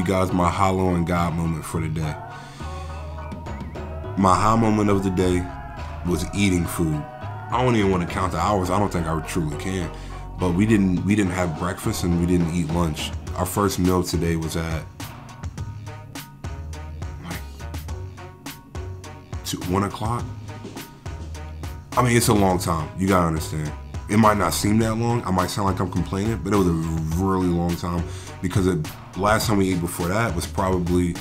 you guys my hollow and God moment for the day. My high moment of the day was eating food. I don't even want to count the hours. I don't think I truly can. But we didn't have breakfast and we didn't eat lunch. Our first meal today was at like 1 o'clock. I mean, it's a long time. You gotta understand. It might not seem that long. I might sound like I'm complaining, but it was a really long time because the last time we ate before that was probably,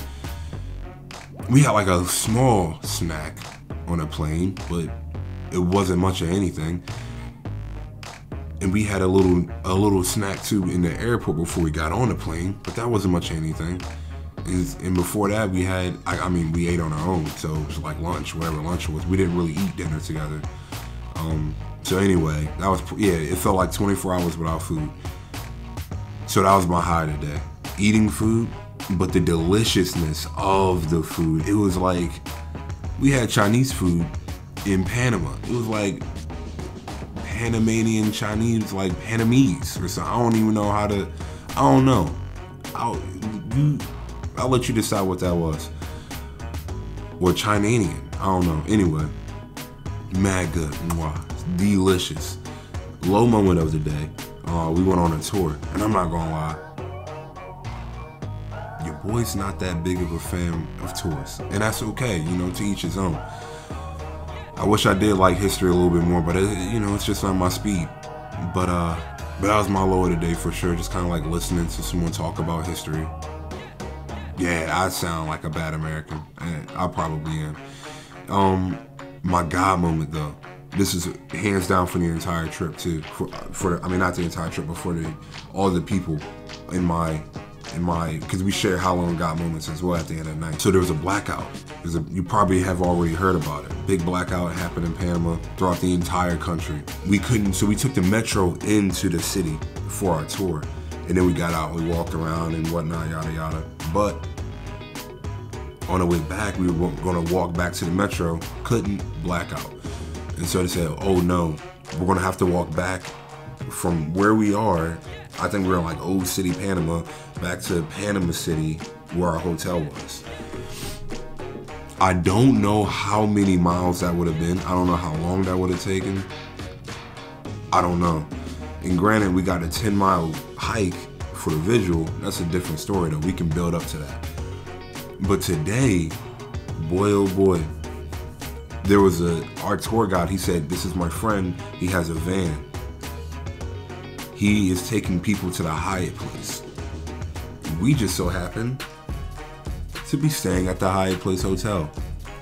we had like a small snack on a plane, but it wasn't much of anything. And we had a little snack too in the airport before we got on the plane, but that wasn't much of anything. And before that we had, I mean, we ate on our own, so it was like lunch, whatever lunch was. We didn't really eat dinner together. So anyway, that was, yeah, it felt like 24 hours without food. So that was my high today. Eating food, but the deliciousness of the food. It was like, we had Chinese food in Panama. It was like Panamanian Chinese, like Panamese or something. I don't even know how to, I don't know. I'll let you decide what that was. Or Chinanian, I don't know. Anyway, mad good, mwah. Delicious. Low moment of the day, we went on a tour, and I'm not gonna lie, your boy's not that big of a fan of tours, and that's okay, you know, to each his own. I wish I did like history a little bit more, but you know, it's just not my speed. But that was my low of the day for sure, just kind of like listening to someone talk about history. Yeah, I sound like a bad American, and I probably am. My God moment though, this is hands down for the entire trip too. I mean, not the entire trip, but for all the people in my, because we share Hollow and God moments as well at the end of the night. So there was a blackout. You probably have already heard about it. Big blackout happened in Panama throughout the entire country. So we took the metro into the city for our tour. And then we got out, we walked around and whatnot, yada, yada. But on the way back, we were gonna walk back to the metro, couldn't, blackout. And so they said, oh no, we're gonna have to walk back from where we are. I think we were in like Old City, Panama, back to Panama City where our hotel was. I don't know how many miles that would have been. I don't know how long that would have taken. I don't know. And granted, we got a 10-mile hike for the visual. That's a different story though. We can build up to that. But today, boy oh boy, there was our tour guide, he said, this is my friend, he has a van. He is taking people to the Hyatt place. We just so happen to be staying at the Hyatt Place Hotel.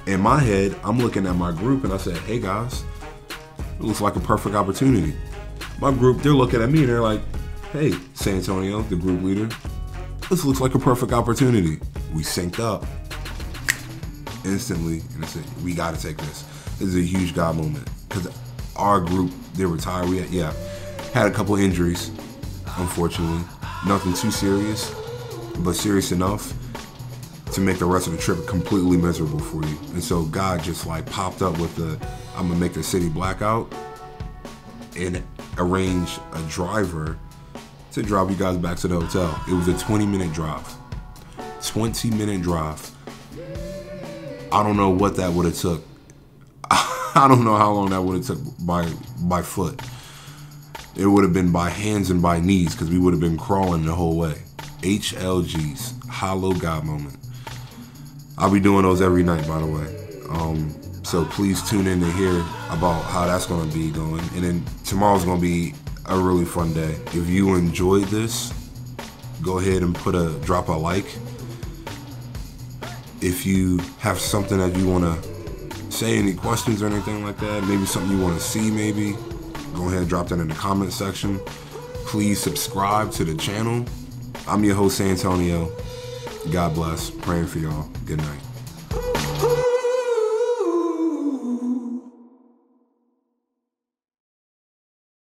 In my head, I'm looking at my group and I said, hey guys, it looks like a perfect opportunity. My group, they're looking at me and they're like, hey, Santonio, the group leader, this looks like a perfect opportunity. We synced up instantly and I said, we gotta take this. This is a huge God moment because our group, they were tired. We had a couple injuries, unfortunately. Nothing too serious, but serious enough to make the rest of the trip completely miserable for you. And so God just like popped up with I'm gonna make the city blackout and arrange a driver to drive you guys back to the hotel. It was a 20-minute drive. 20-minute drive. I don't know what that would have took. I don't know how long that would have took by foot. It would have been by hands and by knees because we would have been crawling the whole way. HLG's, Hollow God moment. I'll be doing those every night, by the way. So please tune in to hear about how that's going to be going. And then tomorrow's going to be a really fun day. If you enjoyed this, go ahead and drop a like. If you have something that you want to say, any questions or anything like that, maybe something you want to see, maybe, go ahead and drop that in the comment section. Please subscribe to the channel. I'm your host, Santonio. God bless. Praying for y'all. Good night.